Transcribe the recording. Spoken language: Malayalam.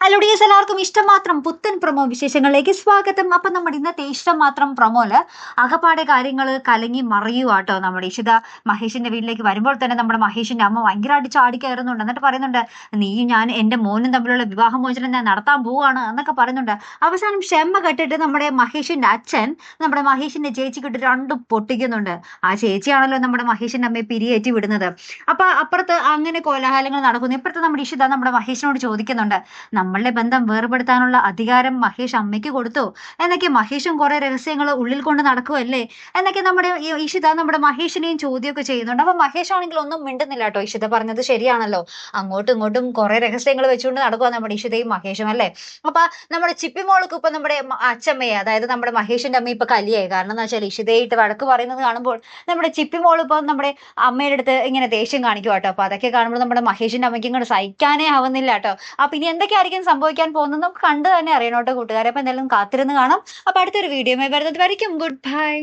ഹലോ ഡിയേഴ്സ്, എല്ലാവർക്കും ഇഷ്ടം മാത്രം പുത്തൻ പ്രൊമോ വിശേഷങ്ങളിലേക്ക് സ്വാഗതം. അപ്പൊ നമ്മുടെ ഇന്നത്തെ ഇഷ്ടം മാത്രം പ്രൊമോയില് അകപ്പാടെ കാര്യങ്ങൾ കലങ്ങി മറിയുവാട്ടോ. നമ്മുടെ ഇഷിത മഹേഷിന്റെ വീട്ടിലേക്ക് വരുമ്പോൾ തന്നെ നമ്മുടെ മഹേഷിന്റെ അമ്മ ഭയങ്കരമായിട്ട് ചാടി കയറുന്നുണ്ട്. എന്നിട്ട് പറയുന്നുണ്ട്, നീ ഞാൻ എന്റെ മോനും തമ്മിലുള്ള വിവാഹമോചനം ഞാൻ നടത്താൻ പോവാണ് എന്നൊക്കെ പറയുന്നുണ്ട്. അവസാനം ക്ഷമ കെട്ടിട്ട് നമ്മുടെ മഹേഷിന്റെ അച്ഛൻ നമ്മുടെ മഹേഷിന്റെ ചേച്ചിക്ക് ഇട്ട് രണ്ടും പൊട്ടിക്കുന്നുണ്ട്. ആ ചേച്ചിയാണല്ലോ നമ്മുടെ മഹേഷിന്റെ അമ്മയെ പിരിയേറ്റി വിടുന്നത്. അപ്പൊ അപ്പുറത്ത് അങ്ങനെ കോലാഹലങ്ങൾ നടക്കുന്നു. ഇപ്പുറത്ത് നമ്മുടെ ഇഷിത നമ്മുടെ മഹേഷിനോട് ചോദിക്കുന്നുണ്ട്, നമ്മളുടെ ബന്ധം വേർപെടുത്താനുള്ള അധികാരം മഹേഷ് അമ്മയ്ക്ക് കൊടുത്തു എന്നൊക്കെ. മഹേഷും കുറെ രഹസ്യങ്ങൾ ഉള്ളിൽ കൊണ്ട് നടക്കുമല്ലേ എന്നൊക്കെ നമ്മുടെ ഇഷിത നമ്മുടെ മഹേഷിനെയും ചോദ്യമൊക്കെ ചെയ്യുന്നുണ്ട്. അപ്പൊ മഹേഷ് ആണെങ്കിൽ ഒന്നും മിണ്ടുന്നില്ല കേട്ടോ. ഇഷിത പറഞ്ഞത് ശരിയാണല്ലോ, അങ്ങോട്ടും ഇങ്ങോട്ടും കുറെ രഹസ്യങ്ങൾ വെച്ചുകൊണ്ട് നടക്കുക നമ്മുടെ ഇഷിതയും മഹേഷും അല്ലേ. അപ്പൊ നമ്മുടെ ചിപ്പിമോൾക്ക് ഇപ്പൊ നമ്മുടെ അച്ഛമ്മയെ, അതായത് നമ്മുടെ മഹേഷിന്റെ അമ്മ ഇപ്പൊ കലിയായി. കാരണം എന്താ വെച്ചാൽ ഇഷിതയിട്ട് വഴക്ക് പറയുന്നത് കാണുമ്പോൾ നമ്മുടെ ചിപ്പിമോൾ ഇപ്പൊ നമ്മുടെ അമ്മയുടെ അടുത്ത് ഇങ്ങനെ ദേഷ്യം കാണിക്കും കേട്ടോ. അപ്പൊ അതൊക്കെ കാണുമ്പോൾ നമ്മുടെ മഹേഷിന്റെ അമ്മയ്ക്ക് ഇങ്ങോട്ട് സഹിക്കാനേ ആവുന്നില്ല കേട്ടോ. അപ്പൊ ഇനി എന്തൊക്കെയായിരിക്കും സംഭവിക്കാൻ പോകുന്നത് നമുക്ക് കണ്ടു തന്നെ അറിയണം കേട്ടോ കൂട്ടുകാരെ. അപ്പൊ എന്തായാലും കാത്തിരുന്ന് കാണാം. അപ്പൊ അടുത്തൊരു വീഡിയോ വരുന്നത് വരയ്ക്കും ഗുഡ് ബൈ.